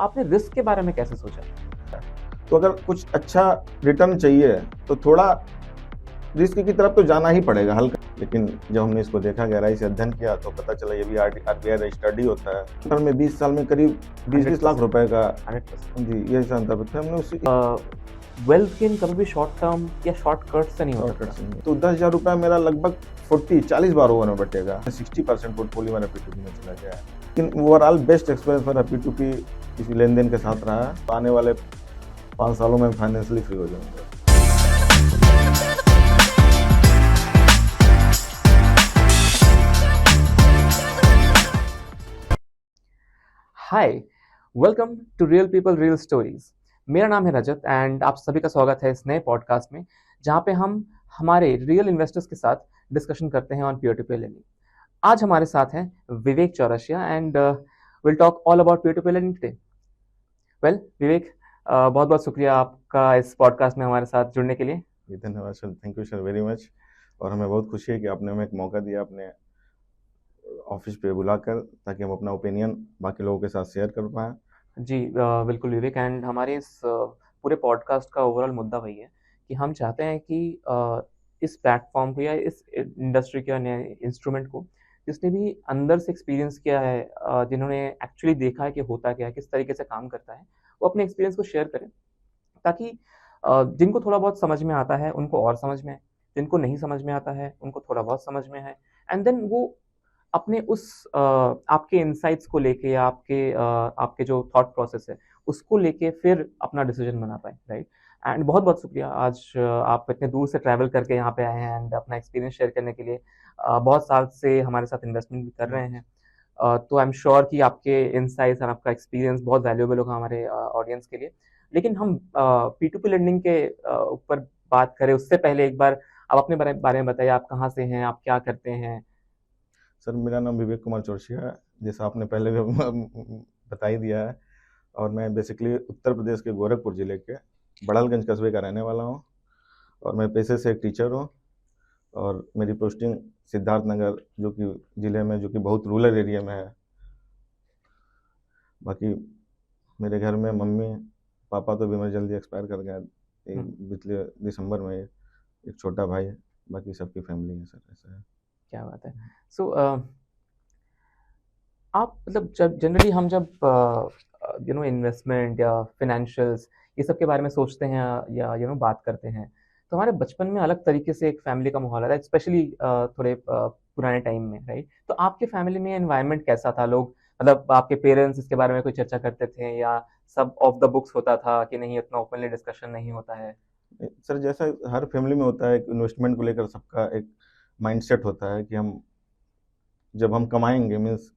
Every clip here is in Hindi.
आपने रिस्क के बारे में कैसे सोचा? तो अगर कुछ अच्छा रिटर्न चाहिए तो थोड़ा रिस्क की तरफ तो जाना ही पड़ेगा हल्का। लेकिन जब हमने इसको देखा, गहराई से अध्ययन किया, तो पता चला ये भी आरबीआई रजिस्टर्ड ही होता है। सर में 20 साल में करीब 20 लाख रुपए का 100%। जी ये अंतर था। हमने उसी वेल्थ गेन कभी भी शॉर्ट टर्म या शॉर्टकट से नहीं होता। तो 10,000 रुपये मेरा लगभग 40 बार ओवर में बटेगा। 60% पोर्टफोलियो मेरा P2P में चला गया है। लेकिन ओवरऑल बेस्ट एक्सपीरियंस मेरा P2P किसी लेन देन के साथ रहा है। आने वाले 5 सालों में फाइनेंशियली फ्री हो जाऊंगा। Hi, welcome to real people real stories. मेरा नाम है रजत एंड आप सभी का स्वागत है इस नए पॉडकास्ट में, जहाँ पे हम हमारे रियल इन्वेस्टर्स के साथ डिस्कशन करते हैं on peer to peer lending. आज हमारे साथ हैं Vivek Chaurasia and will talk all about peer to peer lending today. Well Vivek, बहुत बहुत शुक्रिया आपका इस पॉडकास्ट में हमारे साथ जुड़ने के लिए। धन्यवाद sir, thank you sir very much. और हमें बहुत खुशी है कि आपने हमें एक मौका दिया अपने ऑफिस पे बुलाकर, ताकि हम अपना ओपिनियन बाकी लोगों के साथ शेयर कर पाएँ। जी बिल्कुल विवेक, एंड हमारे इस पूरे पॉडकास्ट का ओवरऑल मुद्दा वही है कि हम चाहते हैं कि इस प्लेटफॉर्म को या इस इंडस्ट्री के नए इंस्ट्रूमेंट को जिसने भी अंदर से एक्सपीरियंस किया है, जिन्होंने एक्चुअली देखा है कि होता क्या है, किस तरीके से काम करता है, वो अपने एक्सपीरियंस को शेयर करें, ताकि जिनको थोड़ा बहुत समझ में आता है उनको और समझ में आए, जिनको नहीं समझ में आता है उनको थोड़ा बहुत समझ में आए, एंड देन वो अपने उस आपके इनसाइट्स को लेके या आपके जो थॉट प्रोसेस है उसको लेके फिर अपना डिसीजन बना पाए, राइट। एंड बहुत बहुत शुक्रिया आज आप इतने दूर से ट्रैवल करके यहाँ पे आए हैं एंड अपना एक्सपीरियंस शेयर करने के लिए। बहुत साल से हमारे साथ इन्वेस्टमेंट भी कर रहे हैं, तो आई एम श्योर कि आपके इनसाइट्स और आपका एक्सपीरियंस बहुत वैल्यूएबल होगा हमारे ऑडियंस के लिए। लेकिन हम P2P लेंडिंग के ऊपर बात करें उससे पहले एक बार आप अपने बारे में बताइए, आप कहाँ से हैं, आप क्या करते हैं? सर मेरा नाम विवेक कुमार चौरसिया है, जैसा आपने पहले भी बता ही दिया है। और मैं बेसिकली उत्तर प्रदेश के गोरखपुर ज़िले के बड़ालगंज कस्बे का रहने वाला हूँ। और मैं पेशे से एक टीचर हूँ। और मेरी पोस्टिंग सिद्धार्थनगर जो कि ज़िले में, जो कि बहुत रूरल एरिया में है। बाकी मेरे घर में मम्मी पापा तो भी मेरे जल्दी एक्सपायर कर गए पिछले दिसंबर में। एक छोटा भाई है, बाकी सबकी फैमिली है सर, ऐसा है। क्या बात है। सो आप मतलब जब जनरली हम जब इन्वेस्टमेंट या फिनेंशियल्स ये सब के बारे में सोचते हैं या बात करते हैं, तो हमारे बचपन में अलग तरीके से एक फैमिली का माहौल आता है, स्पेशली थोड़े पुराने टाइम में, राइट। तो आपके फैमिली में एनवायरनमेंट कैसा था? लोग मतलब आपके पेरेंट्स इसके बारे में कोई चर्चा करते थे या सब ऑफ द बुक्स होता था कि नहीं, इतना ओपनली डिस्कशन नहीं होता है? सर जैसा हर फैमिली में होता है, इन्वेस्टमेंट को लेकर सबका एक माइंडसेट होता है कि जब हम कमाएंगे, मीन्स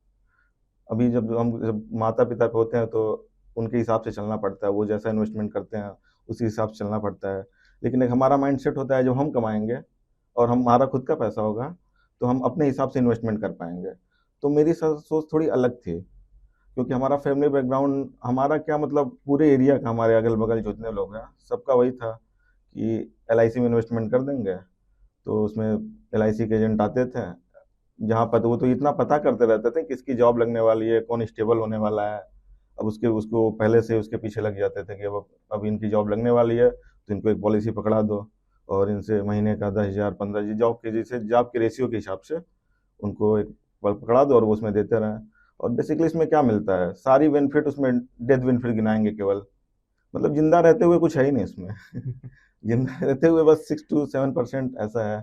अभी जब माता पिता पे होते हैं तो उनके हिसाब से चलना पड़ता है, वो जैसा इन्वेस्टमेंट करते हैं उसी हिसाब से चलना पड़ता है। लेकिन एक हमारा माइंडसेट होता है, जब हम कमाएंगे और हमारा खुद का पैसा होगा तो हम अपने हिसाब से इन्वेस्टमेंट कर पाएंगे। तो मेरी सोच थोड़ी अलग थी, क्योंकि हमारा फैमिली बैकग्राउंड, हमारा क्या मतलब पूरे एरिया का, हमारे अगल बगल जितने लोग हैं सबका वही था कि LIC में इन्वेस्टमेंट कर देंगे। तो उसमें LIC के एजेंट आते थे, जहाँ पर वो तो इतना पता करते रहते थे किसकी जॉब लगने वाली है, कौन स्टेबल होने वाला है। अब उसको पहले से उसके पीछे लग जाते थे कि अब इनकी जॉब लगने वाली है तो इनको एक पॉलिसी पकड़ा दो और इनसे महीने का 10,000 15,000 जॉब के रेशियो के हिसाब से उनको एक पकड़ा दो और वो उसमें देते रहें। और बेसिकली इसमें क्या मिलता है, सारी बेनिफिट उसमें डेथ बेनिफिट गिनाएंगे केवल, मतलब जिंदा रहते हुए कुछ है ही नहीं इसमें। जिंदा रहते हुए बस 6 to 7% ऐसा है।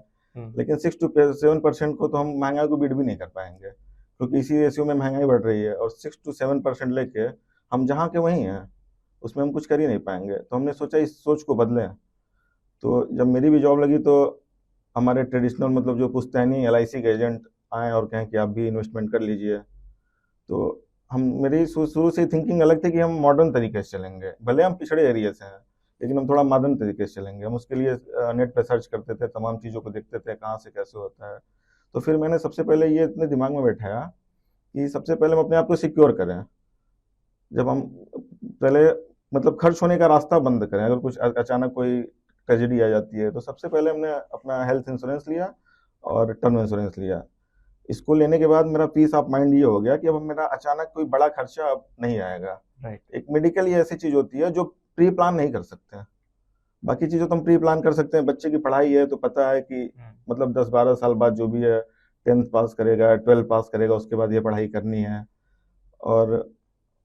लेकिन 6 to 7% को तो हम महंगाई को बीट भी नहीं कर पाएंगे, क्योंकि इसी रेशियो में महंगाई बढ़ रही है। और 6 to 7% लेके हम जहाँ के वहीं हैं, उसमें हम कुछ कर ही नहीं पाएंगे। तो हमने सोचा इस सोच को बदलें। तो जब मेरी भी जॉब लगी तो हमारे ट्रेडिशनल मतलब जो पुश्तैनी LIC के एजेंट आए और कहें कि आप भी इन्वेस्टमेंट कर लीजिए। तो मेरी शुरू से थिंकिंग अलग थी कि हम मॉडर्न तरीके से चलेंगे, भले हम पिछड़े एरिया से हैं लेकिन हम थोड़ा मॉडर्न तरीके से चलेंगे। हम उसके लिए नेट पे सर्च करते थे, तमाम चीज़ों को देखते थे कहाँ से कैसे होता है। तो फिर मैंने सबसे पहले ये अपने दिमाग में बैठाया कि सबसे पहले हम अपने आप को सिक्योर करें। जब हम पहले मतलब खर्च होने का रास्ता बंद करें, अगर कुछ अचानक कोई ट्रेजेडी आ जाती है, तो सबसे पहले हमने अपना हेल्थ इंश्योरेंस लिया और टर्म इंश्योरेंस लिया। इसको लेने के बाद मेरा पीस ऑफ माइंड ये हो गया कि अब मेरा अचानक कोई बड़ा खर्चा अब नहीं आएगा। राइट। एक मेडिकल ही ऐसी चीज होती है जो प्री प्लान नहीं कर सकते हैं। बाकी चीजों तो हम प्री प्लान कर सकते हैं, बच्चे की पढ़ाई है तो पता है कि मतलब 10-12 साल बाद जो भी है 10th पास करेगा, 12th पास करेगा, उसके बाद ये पढ़ाई करनी है। और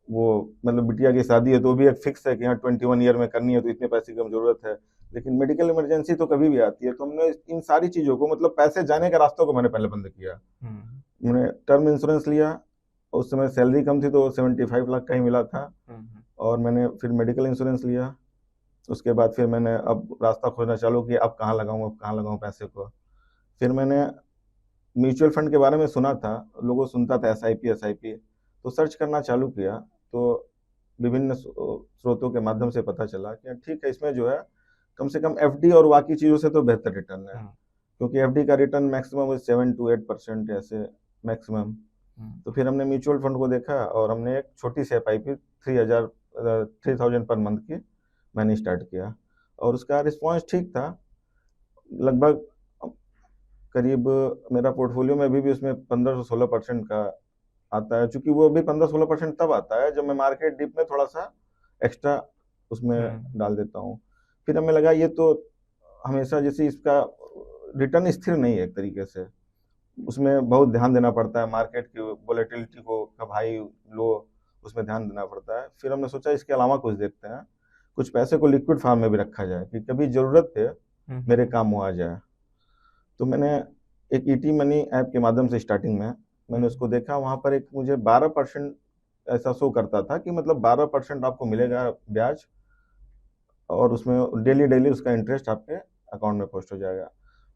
वो मतलब बिटिया की शादी है तो भी एक फिक्स है कि हाँ 21 ईयर में करनी है तो इतने पैसे की हम जरूरत है। लेकिन मेडिकल इमरजेंसी तो कभी भी आती है, तो हमने इन सारी चीजों को मतलब पैसे जाने के रास्तों को मैंने पहले बंद किया। मैंने टर्म इंश्योरेंस लिया, उस समय सैलरी कम थी तो 75 लाख का ही मिला था। और मैंने फिर मेडिकल इंश्योरेंस लिया। उसके बाद फिर मैंने अब रास्ता खोजना चालू किया, अब कहाँ लगाऊं पैसे को। फिर मैंने म्यूचुअल फंड के बारे में सुना था, लोगों सुनता था SIP, तो सर्च करना चालू किया। तो विभिन्न स्रोतों के माध्यम से पता चला कि ठीक है, इसमें जो है कम से कम FD और बाकी चीज़ों से तो बेहतर रिटर्न है। क्योंकि FD का रिटर्न मैक्सिमम 7 to 8% ऐसे मैक्सिमम। तो फिर हमने म्यूचुअल फंड को देखा और हमने एक छोटी सी FIP 3000 पर मंथ की मैंने स्टार्ट किया, और उसका रिस्पॉन्स ठीक था। लगभग करीब मेरा पोर्टफोलियो में अभी भी उसमें 15 से 16% का आता है, चूंकि वो अभी 15-16% तब आता है जब मैं मार्केट डिप में थोड़ा सा एक्स्ट्रा उसमें डाल देता हूँ। फिर हमें लगा ये तो हमेशा जैसे इसका रिटर्न स्थिर नहीं है एक तरीके से, उसमें बहुत ध्यान देना पड़ता है, मार्केट की वोलेटिलिटी को कब हाई लो उसमें ध्यान देना पड़ता है। फिर हमने सोचा इसके अलावा कुछ देखते हैं, कुछ पैसे को लिक्विड फार्म में भी रखा जाए कि कभी जरूरत पे मेरे काम में आ जाए। तो मैंने एक ET मनी ऐप के माध्यम से स्टार्टिंग में मैंने उसको देखा, वहां पर एक मुझे 12% ऐसा शो करता था कि मतलब 12% आपको मिलेगा ब्याज, और उसमें डेली उसका इंटरेस्ट आपके अकाउंट में पोस्ट हो जाएगा।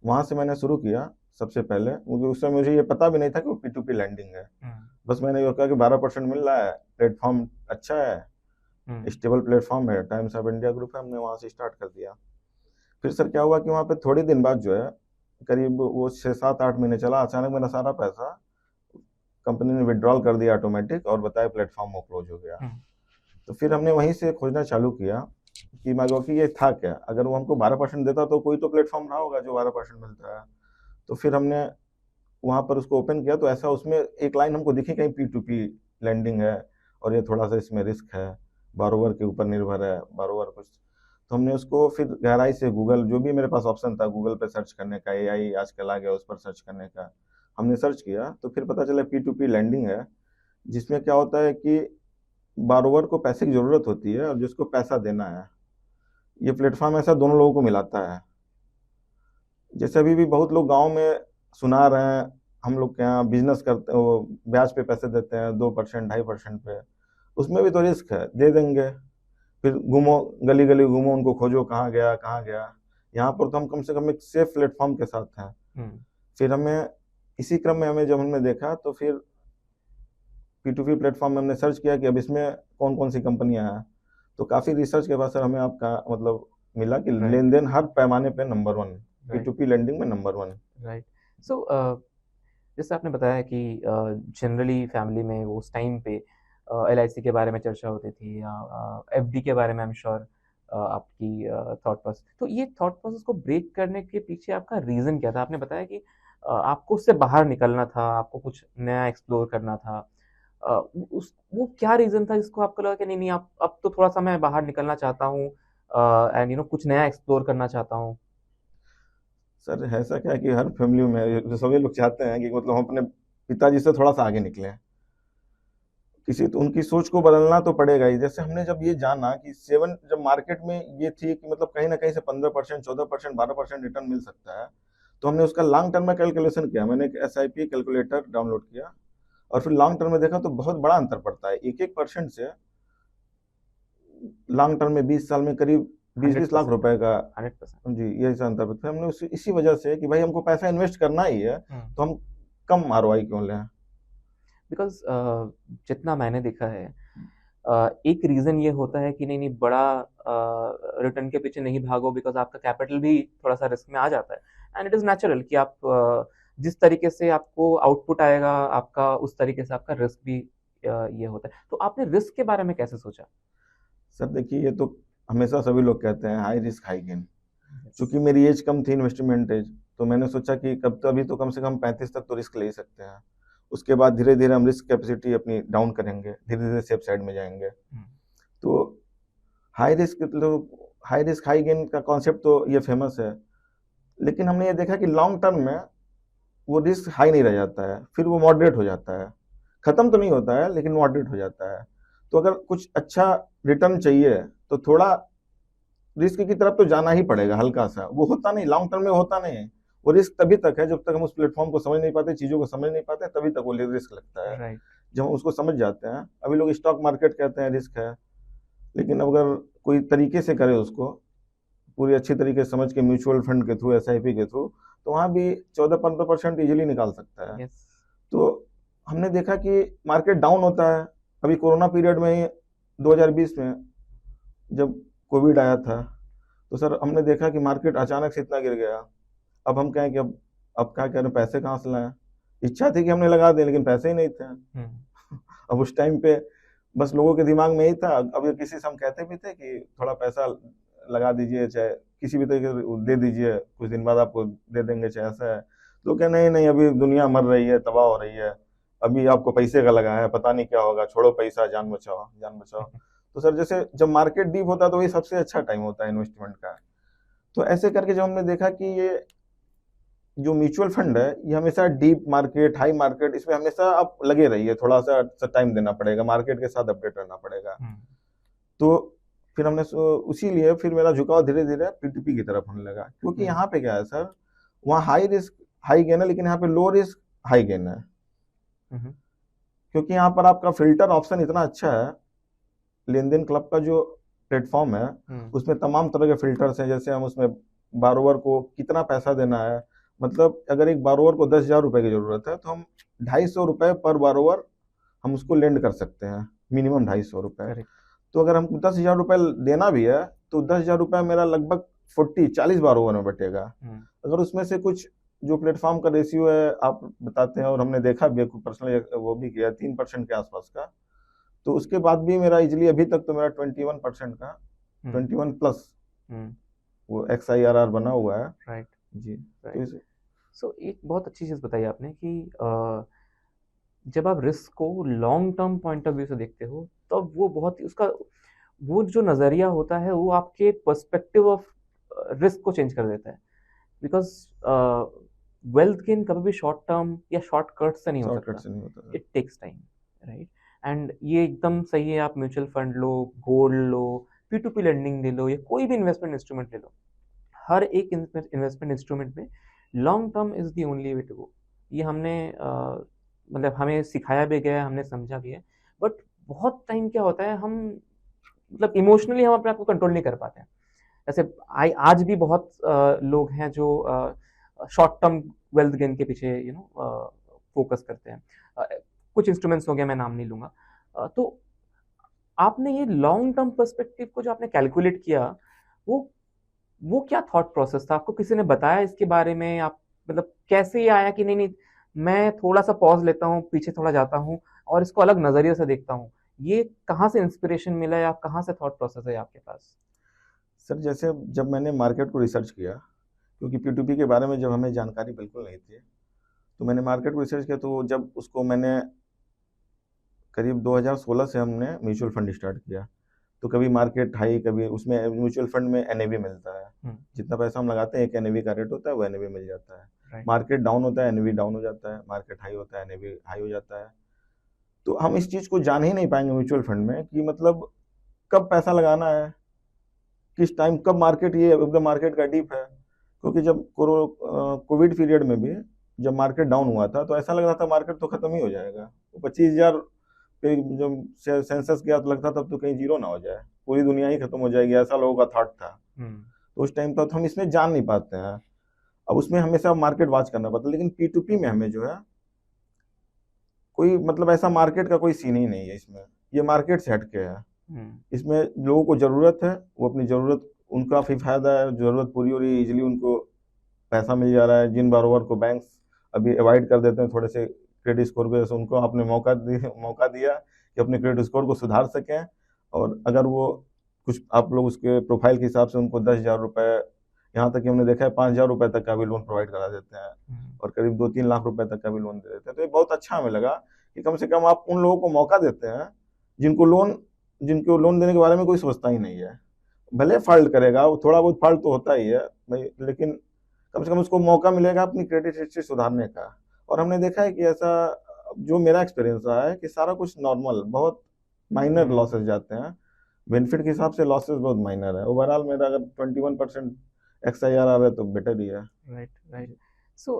वहां से मैंने शुरू किया सबसे पहले, क्योंकि उस समय मुझे ये पता भी नहीं था कि वो P2P लैंडिंग है। बस मैंने ये कहा कि 12% मिल रहा है, प्लेटफॉर्म अच्छा है, स्टेबल प्लेटफॉर्म है, टाइम्स ऑफ इंडिया ग्रुप है, हमने वहां से स्टार्ट कर दिया। फिर सर क्या हुआ कि वहां पे थोड़े दिन बाद जो है, करीब वो 6-7-8 महीने चला, अचानक मेरा सारा पैसा कंपनी ने विड्रॉल कर दिया ऑटोमेटिक, और बताया प्लेटफॉर्म वो क्लोज हो गया। तो फिर हमने वहीं से खोजना चालू किया कि कि ये था क्या, अगर वो हमको 12% देता तो कोई तो प्लेटफॉर्म रहा होगा जो 12% मिलता है। तो फिर हमने वहां पर उसको ओपन किया, तो ऐसा उसमें एक लाइन हमको दिखी कहीं P2P लैंडिंग है और ये थोड़ा सा इसमें रिस्क है, बारोवर के ऊपर निर्भर है, बारोवर कुछ। तो हमने उसको फिर गहराई से गूगल, जो भी मेरे पास ऑप्शन था गूगल पे सर्च करने का, AI आजकल आ गया उस पर सर्च करने का, हमने सर्च किया तो फिर पता चला P2P लैंडिंग है, जिसमें क्या होता है कि बारोवर को पैसे की जरूरत होती है और जिसको पैसा देना है। ये प्लेटफॉर्म ऐसा दोनों लोगों को मिलाता है। जैसे अभी भी बहुत लोग गांव में सुना रहे हैं, हम लोग के यहाँ बिजनेस करते वो ब्याज पे पैसे देते हैं 2%, 2.5% पे, उसमें भी तो रिस्क है, दे देंगे फिर घूमो गली गली घूमो, उनको खोजो कहाँ गया कहाँ गया। यहाँ पर तो हम कम से कम एक सेफ प्लेटफॉर्म के साथ हैं। फिर हमें इसी क्रम में जब हमने देखा तो फिर P2P प्लेटफॉर्म में हमने सर्च किया कि अब इसमें कौन कौन सी कंपनियां हैं। तो काफी रिसर्च के बाद सर हमें आपका मतलब मिला कि लेन देन हर पैमाने पे नंबर 1, P2P लेंडिंग में नंबर 1। राइट। सो जैसे आपने बताया कि जनरली फैमिली में उस टाइम पे LIC के बारे में चर्चा होती थी, या FD के बारे में, आई एम श्योर आपकी थॉट प्रोसेस। तो ये थॉट प्रोसेस को ब्रेक करने के पीछे आपका रीज़न क्या था? आपने बताया कि आपको उससे बाहर निकलना था, आपको कुछ नया एक्सप्लोर करना था। वो क्या रीज़न था जिसको आपको लगा कि नहीं आप अब तो थोड़ा-सा मैं बाहर निकलना चाहता हूँ, एंड कुछ नया एक्सप्लोर करना चाहता हूँ? सर ऐसा क्या है कि हर फैमिली में सभी लोग चाहते हैं कि मतलब हम अपने पिताजी से थोड़ा सा आगे निकले, किसी तो उनकी सोच को बदलना तो पड़ेगा ही। जैसे हमने जब ये जाना कि जब मार्केट में ये थी कि मतलब कहीं ना कहीं से 15%, 14%, 12% रिटर्न मिल सकता है, तो हमने उसका लॉन्ग टर्म में कैलकुलेशन किया। मैंने एक SIP कैलकुलेटर डाउनलोड किया और फिर लॉन्ग टर्म में देखा तो बहुत बड़ा अंतर पड़ता है। 1% से लॉन्ग टर्म में 20 साल में करीब 20-20 लाख रुपए का 100% जी ये अंतर पड़ता है। हमने इसी वजह से कि भाई हमको पैसा इन्वेस्ट करना ही है तो हम कम ROI क्यों लें। बिकॉज जितना मैंने देखा है, एक रीज़न ये होता है कि नहीं बड़ा रिटर्न के पीछे नहीं भागो, बिकॉज आपका कैपिटल भी थोड़ा सा रिस्क में आ जाता है, एंड इट इज़ नेचुरल कि आप जिस तरीके से आपको आउटपुट आएगा आपका, उस तरीके से आपका रिस्क भी ये होता है। तो आपने रिस्क के बारे में कैसे सोचा? सर देखिए, ये तो हमेशा सभी लोग कहते हैं हाई रिस्क हाई गेन। क्योंकि मेरी एज कम थी, इन्वेस्टमेंट एज, तो मैंने सोचा कि कब तो अभी तो कम से कम 35 तक तो रिस्क ले ही सकते हैं। उसके बाद धीरे धीरे हम रिस्क कैपेसिटी अपनी डाउन करेंगे, धीरे धीरे सेफ साइड में जाएंगे। तो हाई रिस्क हाई गेन का कॉन्सेप्ट तो ये फेमस है, लेकिन हमने ये देखा कि लॉन्ग टर्म में वो रिस्क हाई नहीं रह जाता है, फिर वो मॉडरेट हो जाता है, खत्म तो नहीं होता है लेकिन मॉडरेट हो जाता है। तो अगर कुछ अच्छा रिटर्न चाहिए तो थोड़ा रिस्क की तरफ तो जाना ही पड़ेगा, हल्का सा। वो होता नहीं, लॉन्ग टर्म में होता नहीं। वो रिस्क तभी तक है जब तक हम उस प्लेटफॉर्म को समझ नहीं पाते, चीजों को समझ नहीं पाते, तभी तक वो रिस्क लगता है। राइट। जब हम उसको समझ जाते हैं, अभी लोग स्टॉक मार्केट कहते हैं रिस्क है, लेकिन अगर कोई तरीके से करे उसको पूरी अच्छी तरीके से समझ के, म्यूचुअल फंड के थ्रू, SIP के थ्रू, तो वहाँ भी 14-15% इजीली निकाल सकता है। तो हमने देखा कि मार्केट डाउन होता है। अभी कोरोना पीरियड में ही 2020 में जब कोविड आया था, तो सर हमने देखा कि मार्केट अचानक से इतना गिर गया। अब हम कहें कि अब क्या करें, पैसे कहाँ से लाएं? इच्छा थी कि हमने लगा दें, लेकिन पैसे ही नहीं थे। अब उस टाइम पे बस लोगों के दिमाग में ही था। अब किसी से हम कहते भी थे कि थोड़ा पैसा लगा दीजिए, चाहे किसी भी तरीके से दे दीजिए, कुछ दिन बाद आपको दे देंगे, चाहे ऐसा है। तो क्या, नहीं नहीं, अभी दुनिया मर रही है, तबाह हो रही है, अभी आपको पैसे का लगा है, पता नहीं क्या होगा, छोड़ो पैसा, जान बचाओ, जान बचाओ। तो सर जैसे जब मार्केट डीप होता है तो वही सबसे अच्छा टाइम होता है इन्वेस्टमेंट का। तो ऐसे करके जब हमने देखा कि ये जो म्यूचुअल फंड है, ये हमेशा डीप मार्केट, हाई मार्केट, इसमें हमेशा आप लगे रहिए, थोड़ा सा टाइम देना पड़ेगा, मार्केट के साथ अपडेट रहना पड़ेगा। तो फिर हमने उसी लिए फिर मेरा झुकाव धीरे धीरे P2P की तरफ होने लगा, क्योंकि यहाँ पे क्या है सर, वहाँ हाई रिस्क हाई गेन है, लेकिन यहाँ पे लो रिस्क हाई गेन है। क्योंकि यहाँ पर आपका फिल्टर ऑप्शन इतना अच्छा है। लेन देन क्लब का जो प्लेटफॉर्म है, उसमें तमाम तरह के फिल्टर्स हैं। जैसे हम उसमें बारोवर को कितना पैसा देना है, मतलब अगर एक बारोवर को 10,000 रुपए की जरूरत है, तो हम 250 रुपए पर बारोवर हम उसको लेंड कर सकते हैं, मिनिमम 250 रुपए। तो अगर हमको 10,000 रुपए देना भी है, तो 10,000 रुपए मेरा लगभग 40 बारोवर में बटेगा। अगर उसमें से कुछ जो प्लेटफॉर्म का रेशियो है आप बताते हैं, और हमने देखा भी पर्सनली वो भी किया 3% के आसपास का, तो उसके बाद भी मेरा इजिली अभी तक तो मेरा 21% का 21 प्लस वो XIRR बना हुआ है। राइट जी। राइट। सो एक बहुत अच्छी चीज़ बताई आपने कि जब आप रिस्क को long term point of view से देखते हो, तब वो बहुत उसका वो जो नज़रिया होता है वो आपके पर्सपेक्टिव ऑफ रिस्क को चेंज कर देता है। बिकॉज वेल्थ गेन कभी भी शॉर्ट टर्म या शॉर्टकट से नहीं हो सकता, it takes time, right. And ये एकदम सही है, आप म्यूचुअल फंड लो, गोल्ड लो, P2P लेंडिंग ले लो, या कोई भी इन्वेस्टमेंट इंस्ट्रूमेंट ले लो, हर एक इन्वेस्टमेंट इंस्ट्रूमेंट में long term is the only way to go. ये हमने मतलब हमें सिखाया भी गया है, हमने समझा भी है। बट बहुत टाइम क्या होता है, हम मतलब इमोशनली हम अपने आप को कंट्रोल नहीं कर पाते हैं। जैसे आज भी बहुत लोग हैं जो शॉर्ट टर्म वेल्थ गेन के पीछे फोकस करते हैं। कुछ इंस्ट्रूमेंट्स हो गए, मैं नाम नहीं लूँगा। तो आपने ये लॉन्ग टर्म पर्सपेक्टिव को जो आपने कैलकुलेट किया, वो क्या थॉट प्रोसेस था? आपको किसी ने बताया इसके बारे में? आप मतलब कैसे ये आया कि नहीं मैं थोड़ा सा पॉज लेता हूँ, पीछे थोड़ा जाता हूँ और इसको अलग नज़रिए से देखता हूँ? ये कहाँ से इंस्पिरेशन मिला या कहाँ से थॉट प्रोसेस है आपके पास? सर जैसे जब मैंने मार्केट को रिसर्च किया, क्योंकि P2P के बारे में जब हमें जानकारी बिल्कुल नहीं थी, तो मैंने मार्केट को रिसर्च किया। तो जब उसको मैंने करीब 2016 से हमने म्यूचुअल फंड स्टार्ट किया, तो कभी मार्केट हाई, कभी उसमें म्यूचुअल फंड में NAV मिलता है। जितना पैसा हम लगाते हैं एक NAV का रेट होता है, वो NAV मिल जाता है। मार्केट डाउन होता है, NAV डाउन हो जाता है, मार्केट हाई होता है, NAV हाई हो जाता है। तो हम इस चीज़ को जान ही नहीं पाएंगे म्यूचुअल फंड में कि मतलब कब पैसा लगाना है, किस टाइम, कब मार्केट ये एकदम मार्केट का डीप है। क्योंकि जब कोविड पीरियड में भी जब मार्केट डाउन हुआ था, तो ऐसा लग रहा था मार्केट तो खत्म ही हो जाएगा। 25,000 पे जब सेंसस गया तो लगता था तो कहीं जीरो ना हो जाए, पूरी दुनिया ही खत्म हो जाएगी, ऐसा लोगों का थॉट था। तो उस टाइम पर हम इसमें जान नहीं पाते हैं। अब उसमें हमेशा मार्केट वॉच करना पड़ता है। लेकिन P2P में हमें जो है कोई मतलब ऐसा मार्केट का कोई सीन ही नहीं है इसमें, ये मार्केट से हटके है। इसमें लोगों को जरूरत है, वो अपनी जरूरत, उनका भी फायदा है, जरूरत पूरी हो रही है, इजिली उनको पैसा मिल जा रहा है। जिन बारोवर को बैंक्स अभी अवॉइड कर देते हैं थोड़े से क्रेडिट स्कोर की वजह से, उनको आपने मौका दिया कि अपने क्रेडिट स्कोर को सुधार सकें। और अगर वो कुछ आप लोग उसके प्रोफाइल के हिसाब से उनको 10,000 रुपए यहाँ तक कि हमने देखा है 5,000 रुपए तक का भी लोन प्रोवाइड करा देते हैं और करीब 2-3 लाख रुपए तक का भी लोन दे देते हैं। तो ये बहुत अच्छा हमें लगा कि कम से कम आप उन लोगों को मौका देते हैं जिनको लोन देने के बारे में कोई सोचता ही नहीं है। भले फॉल्ट करेगा, वो थोड़ा बहुत फॉल्ट तो होता ही है भाई, लेकिन कम से कम उसको मौका मिलेगा अपनी क्रेडिट हिस्ट्री सुधारने का। और हमने देखा है कि ऐसा, जो मेरा एक्सपीरियंस रहा है, कि सारा कुछ नॉर्मल, बहुत माइनर लॉसेस जाते हैं। बेनिफिट के हिसाब से लॉसेस बहुत माइनर है। ओवरऑल मेरा अगर 21% XIR आ रहा है तो बेटर ही है। Right right. सो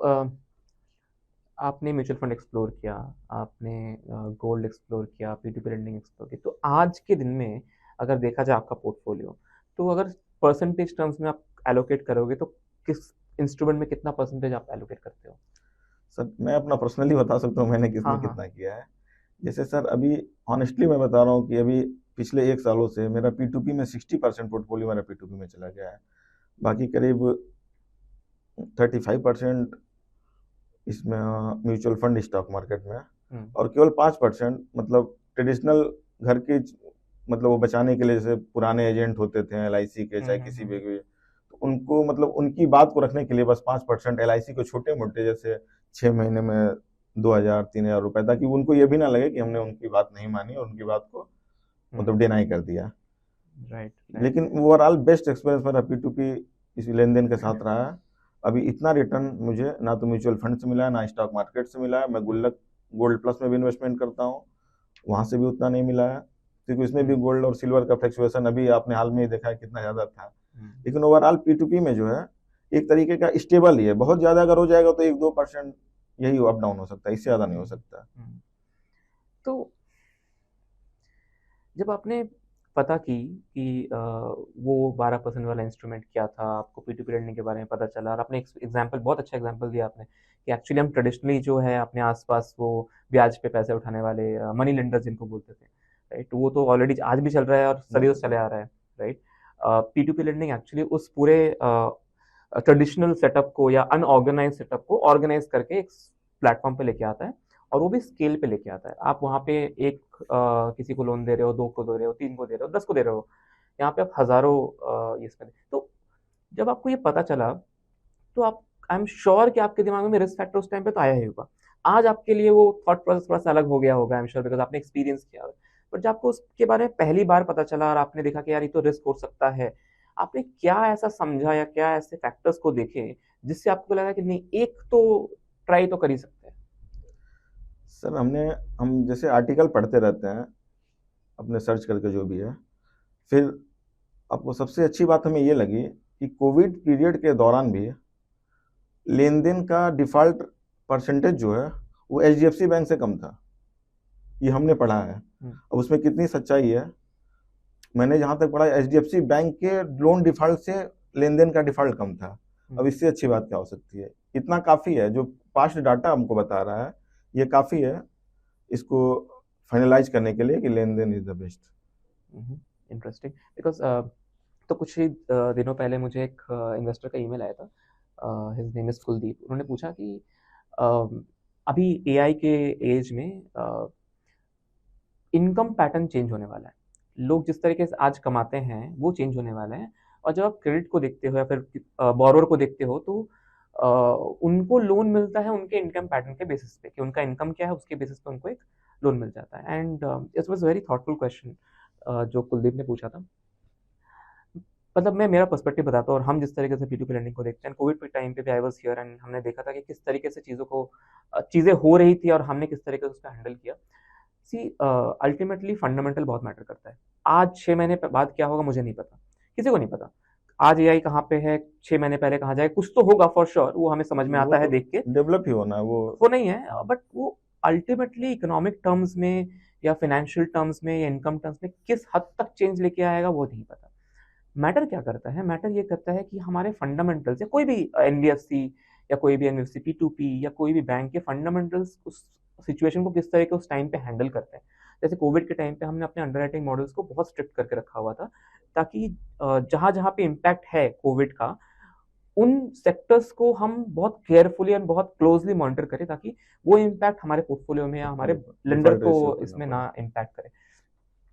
आपने म्यूचुअल फंड एक्सप्लोर किया, आपने गोल्ड एक्सप्लोर किया, P2P लेंडिंग एक्सप्लोर की, तो आज के दिन में अगर देखा जाए आपका पोर्टफोलियो, तो अगर परसेंटेज टर्म्स में आप एलोकेट करोगे तो किस इंस्ट्रूमेंट में कितना परसेंटेज आप एलोकेट करते हो? सर मैं अपना पर्सनली बता सकता हूँ मैंने किसमें हाँ हाँ। कितना किया है। जैसे सर अभी ऑनेस्टली मैं बता रहा हूँ कि अभी पिछले 1 सालों से मेरा P2P में 60% पोर्टफोलियो मेरा P2P में चला गया है। बाकी करीब 35% इसमें म्यूचुअल फंड स्टॉक मार्केट में, और केवल 5% मतलब ट्रेडिशनल घर के, मतलब वो बचाने के लिए, जैसे पुराने एजेंट होते थे LIC के, चाहे किसी भी के, तो उनको मतलब उनकी बात को रखने के लिए बस 5% LIC को छोटे मोटे, जैसे 6 महीने में 2,000-3,000 रुपए, ताकि उनको ये भी ना लगे कि हमने उनकी बात नहीं मानी और उनकी बात को मतलब डिनाई कर दिया। राइट। लेकिन ओवरऑल बेस्ट एक्सपीरियंस मेरा P2P इसी लेन देन के साथ रहा है। अभी इतना रिटर्न मुझे ना तो म्यूचुअल फंड से मिला है, ना स्टॉक मार्केट से मिला है। मैं गुल्लक गोल्ड प्लस में भी इन्वेस्टमेंट करता हूँ, वहां से भी उतना नहीं मिला है, क्योंकि इसमें भी गोल्ड और सिल्वर का फ्लक्चुएशन अभी आपने हाल में ही देखा है कितना ज्यादा था। लेकिन ओवरऑल P2P में जो है एक तरीके का स्टेबल ही है। बहुत ज्यादा अगर हो जाएगा तो 1-2% यही अप डाउन हो सकता है, इससे ज्यादा नहीं हो सकता। तो जब आपने पता की कि वो 12% वाला इंस्ट्रूमेंट क्या था, आपको P2P लेंडिंग के बारे में पता चला, और आपने एक एग्जाम्पल, बहुत अच्छा एग्जाम्पल दिया आपने कि एक्चुअली हम ट्रेडिशनली जो है अपने आसपास वो ब्याज पे पैसे उठाने वाले मनी लेंडर्स जिनको बोलते थे, राइट, वो तो ऑलरेडी आज भी चल रहा है और सदियों से चले आ रहा है, राइट। P2P लेंडिंग एक्चुअली उस पूरे ट्रेडिशनल सेटअप को या अनऑर्गेनाइज सेटअप को ऑर्गेनाइज करके एक प्लेटफॉर्म पे लेके आता है, और वो भी स्केल पे लेके आता है। आप वहाँ पे एक किसी को लोन दे रहे हो, 2 को दे रहे हो, 3 को दे रहे हो, 10 को दे रहे हो, यहाँ पे आप हजारों ये इसमें। तो जब आपको ये पता चला, तो आप, आई एम श्योर कि आपके दिमाग में रिस्क फैक्टर उस टाइम पे तो आया ही होगा। आज आपके लिए वो थॉट प्रोसेस थोड़ा सा अलग हो गया होगा, आई एम श्योर, बिकॉज आपने एक्सपीरियंस किया है। बट जब आपको उसके बारे में पहली बार पता चला और आपने देखा कि यार ये तो रिस्क हो सकता है, आपने क्या ऐसा समझा या क्या ऐसे फैक्टर्स को देखे जिससे आपको लगा कि नहीं, एक तो ट्राई तो कर ही सकते हैं? सर हम जैसे आर्टिकल पढ़ते रहते हैं अपने सर्च करके जो भी है, फिर आपको सबसे अच्छी बात हमें ये लगी कि कोविड पीरियड के दौरान भी लेन देन का डिफॉल्ट परसेंटेज जो है वो HDFC बैंक से कम था। ये हमने पढ़ा है। अब उसमें कितनी सच्चाई है, मैंने जहां तक पढ़ा HDFC बैंक के लोन डिफॉल्ट से लेन देन का डिफॉल्ट कम था। अब इससे अच्छी बात क्या हो सकती है? इतना काफी है, जो पास्ट डाटा हमको बता रहा है ये काफी है इसको फाइनलाइज करने के लिए कि लेन देन is the best. Interesting, because तो कुछ ही दिनों पहले मुझे एक इन्वेस्टर का ईमेल आया था, हिज नेम इज कुलदीप। उन्होंने पूछा कि अभी AI के एज में इनकम पैटर्न चेंज होने वाला है, लोग जिस तरीके से आज कमाते हैं वो चेंज होने वाला है, और जब आप क्रेडिट को देखते हो या फिर बोरोवर को देखते हो, तो उनको लोन मिलता है उनके इनकम पैटर्न के बेसिस पे, कि उनका इनकम क्या है उसके बेसिस पे उनको एक लोन मिल जाता है। And it was very thoughtful question जो कुलदीप ने पूछा था। मतलब मैं मेरा पर्सपेक्टिव बताता हूँ, और हम जिस तरीके से P2P लेंडिंग को देखते हैं, कोविड के टाइम पे भी आई वाज हियर, एंड हमने देखा था कि किस तरीके से चीज़ें हो रही थी और हमने किस तरीके से उसका हैंडल किया। सी अल्टीमेटली फंडामेंटल बहुत मैटर करता है। आज 6 महीने बाद क्या होगा मुझे नहीं पता, किसी को नहीं पता। आज AI कहाँ पे है, 6 महीने पहले कहाँ जाए, कुछ तो होगा फॉर श्योर, वो हमें समझ में आता है देख के, डेवलप ही होना है वो नहीं है, बट वो अल्टीमेटली इकोनॉमिक टर्म्स में या फाइनेंशियल टर्म्स में या इनकम टर्म्स में किस हद तक चेंज लेके आएगा वो नहीं पता। मैटर क्या करता है, मैटर ये करता है कि हमारे फंडामेंटल्स, या कोई भी NBFC या कोई भी NBFC P2P या कोई भी बैंक के फंडामेंटल्स उस सिचुएशन को किस तरह के उस टाइम पे हैंडल करते हैं। जैसे कोविड के टाइम पे हमने अपने अंडरराइटिंग मॉडल्स को बहुत स्ट्रिक्ट करके रखा हुआ था, ताकि जहां जहां पे इम्पैक्ट है कोविड का, उन सेक्टर्स को हम बहुत केयरफुली एंड बहुत क्लोजली मॉनिटर करें, ताकि वो इम्पैक्ट हमारे पोर्टफोलियो में या हमारे लेंडर को इसमें ना इम्पैक्ट करे।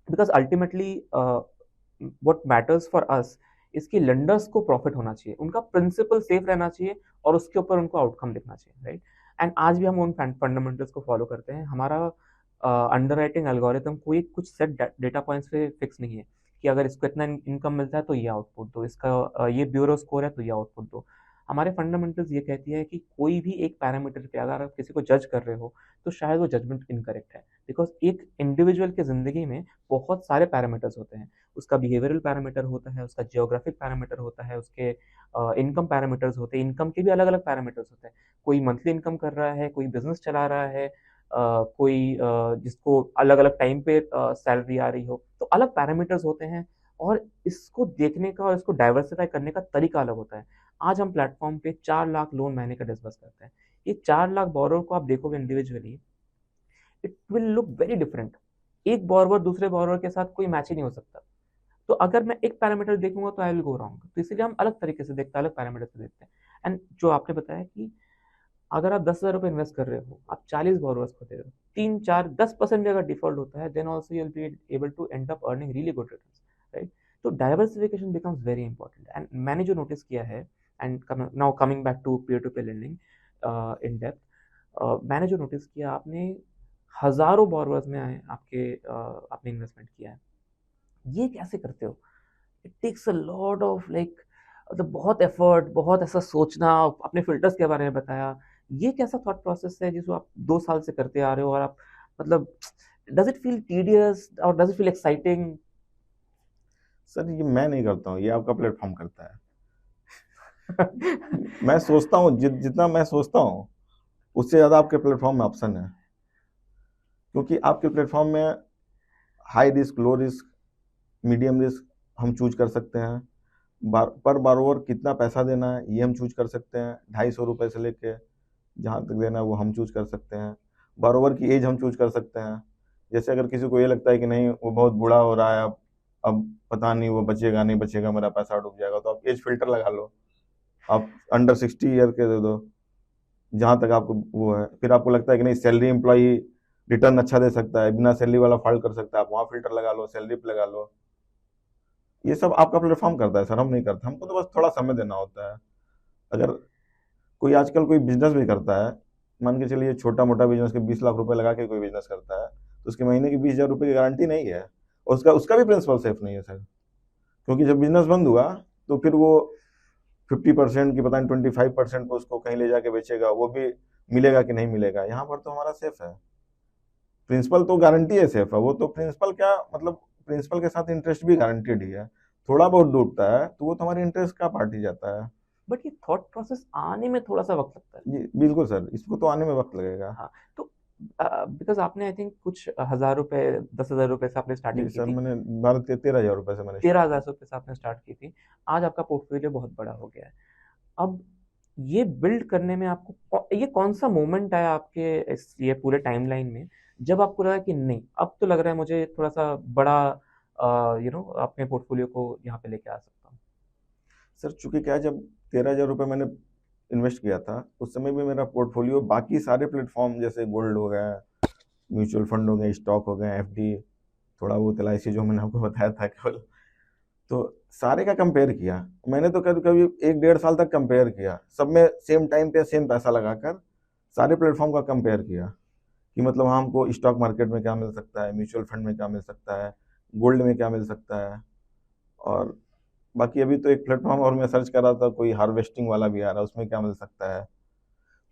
Because ultimately what matters for us इसकी लेंडर्स को प्रॉफिट होना चाहिए, उनका प्रिंसिपल सेफ रहना चाहिए और उसके ऊपर उनको आउटकम दिखना चाहिए, राइट? एंड आज भी हम उन फंडामेंटल्स को फॉलो करते हैं। हमारा अंडरराइटिंग एल्गोरिथम कोई कुछ सेट डेटा पॉइंट्स पे फिक्स नहीं है कि अगर इसको इतना इनकम मिलता है तो ये आउटपुट दो, इसका ये ब्यूरो स्कोर है तो ये आउटपुट दो। हमारे फंडामेंटल्स ये कहती है कि कोई भी एक पैरामीटर पे अगर आप किसी को जज कर रहे हो तो शायद वो जजमेंट इनकरेक्ट है, बिकॉज एक इंडिविजुअल के ज़िंदगी में बहुत सारे पैरामीटर्स होते हैं। उसका बिहेवियरल पैरामीटर होता है, उसका जियोग्राफिक पैरामीटर होता है, उसके इनकम पैरामीटर्स होते हैं, इनकम के भी अलग अलग पैरामीटर्स होते हैं। कोई मंथली इनकम कर रहा है, कोई बिजनेस चला रहा है, कोई जिसको अलग अलग टाइम पे सैलरी आ रही हो, तो अलग पैरामीटर्स होते हैं और इसको देखने का और इसको डाइवर्सिफाई करने का तरीका अलग होता है। आज हम प्लेटफॉर्म पे 4 लाख लोन महीने का डिस्बर्स करते हैं। ये 4 लाख बोरोवर को आप देखोगे individually, it will look very different. एक बोरोवर दूसरे बोरोवर के साथ कोई मैच ही नहीं हो सकता। तो अगर मैं एक पैरामीटर देखूंगा तो आई विल गो रॉन्ग, तो इसलिए हम अलग तरीके से देखते हैं, अलग पैरामीटर से देखते हैं। एंड जो आपने बताया कि अगर आप 10,000 रुपये इन्वेस्ट कर रहे हो, आप 40 बोरोवर्स को दे रहे हो, 3 4 10% भी अगर डिफॉल्ट होता है, then also you will be able to end up earning really good returns, right? तो diversification becomes very important. And मैंने जो नोटिस किया है, and now coming back to peer to peer lending in depth, मैंने जो नोटिस किया, आपने हजारों बोरोवर्स में आए आपके आपने इन्वेस्टमेंट किया है। ये कैसे करते हो? It takes a lot of like, मतलब बहुत एफर्ट, बहुत ऐसा सोचना। अपने फिल्टर्स के बारे में बताया, ये कैसा थॉट प्रोसेस है जिसको आप 2 साल से करते आ रहे हो और आप मतलब डज इट फील टीडियस और does it feel exciting? Sir ये मैं नहीं करता हूँ, ये आपका प्लेटफॉर्म करता है। मैं सोचता हूँ जितना मैं सोचता हूँ उससे ज़्यादा आपके प्लेटफॉर्म में ऑप्शन है, क्योंकि आपके प्लेटफॉर्म में high risk, low risk, medium risk हम चूज कर सकते हैं। पर बारोवर कितना पैसा देना है ये हम चूज कर सकते हैं। 250 रुपये से लेके जहाँ तक देना है वो हम चूज कर सकते हैं। बारोवर की एज हम चूज कर सकते हैं। जैसे अगर किसी को ये लगता है कि नहीं वो बहुत बूढ़ा हो रहा है, अब पता नहीं वो बचेगा नहीं बचेगा, मेरा पैसा डूब जाएगा, तो आप एज फिल्टर लगा लो, आप अंडर 60 ईयर के दे दो जहाँ तक आपको वो है। फिर आपको लगता है कि नहीं सैलरी एम्प्लॉई रिटर्न अच्छा दे सकता है, बिना सैलरी वाला फाइल कर सकता है, आप वहाँ फिल्टर लगा लो, सैलरी पे लगा लो। ये सब आपका प्लेटफॉर्म करता है सर, हम नहीं करते। हमको तो बस थोड़ा समय देना होता है। अगर कोई आजकल कोई बिजनेस भी करता है, मान के चलिए छोटा मोटा बिजनेस के 20 लाख रुपए लगा के कोई बिजनेस करता है, तो उसके महीने की 20,000 रुपये की गारंटी नहीं है, और उसका उसका भी प्रिंसिपल सेफ नहीं है सर। क्योंकि जब बिजनेस बंद हुआ तो फिर वो 50% की पता नहीं 25% को उसको कहीं ले जाके बेचेगा, वो भी मिलेगा कि नहीं मिलेगा। यहाँ पर तो हमारा सेफ है, प्रिंसिपल तो गारंटी है सेफ है। वो तो प्रिंसिपल क्या मतलब, प्रिंसिपल के साथ इंटरेस्ट भी गारंटीड ही है। थोड़ा बहुत डूबता है तो वो तो हमारे इंटरेस्ट का पार्ट ही जाता है। बट ये थॉट प्रोसेस आने में थोड़ा सा वक्त लगता है। जी बिल्कुल सर, इसको तो आने में वक्त लगेगा। हाँ, तो बिकॉज आपने आई थिंक कुछ 1,000 रुपए, 10,000 रुपए से आपने जी स्टार्टिंग की सर, थी। मैंने 13,000 रुपये से मैंने 13,000 रुपए से आपने स्टार्ट की थी। आज आपका पोर्टफोलियो बहुत बड़ा हो गया है। अब ये बिल्ड करने में आपको ये कौन सा मोमेंट आया आपके इस ये पूरे टाइमलाइन में, जब आपको लगा कि नहीं अब तो लग रहा है मुझे थोड़ा सा बड़ा अपने पोर्टफोलियो को यहाँ पे लेके आ सकता हूँ? सर चूंकि क्या है, जब 13,000 रुपये मैंने इन्वेस्ट किया था उस समय भी मेरा पोर्टफोलियो बाकी सारे प्लेटफॉर्म जैसे गोल्ड हो गया, म्यूचुअल फंड हो गए, स्टॉक हो गए, एफडी, थोड़ा बहुत LIC जो मैंने आपको बताया था केवल, तो सारे का कंपेयर किया मैंने। तो कभी कभी 1 1.5 साल तक कंपेयर किया, सब में सेम टाइम पे सेम पैसा लगाकर सारे प्लेटफॉर्म का कंपेयर किया कि मतलब हाँ हमको स्टॉक मार्केट में क्या मिल सकता है, म्यूचुअल फंड में क्या मिल सकता है, गोल्ड में क्या मिल सकता है। और बाकी अभी तो एक प्लेटफॉर्म और मैं सर्च कर रहा था, कोई हार्वेस्टिंग वाला भी आ रहा है, उसमें क्या मिल सकता है।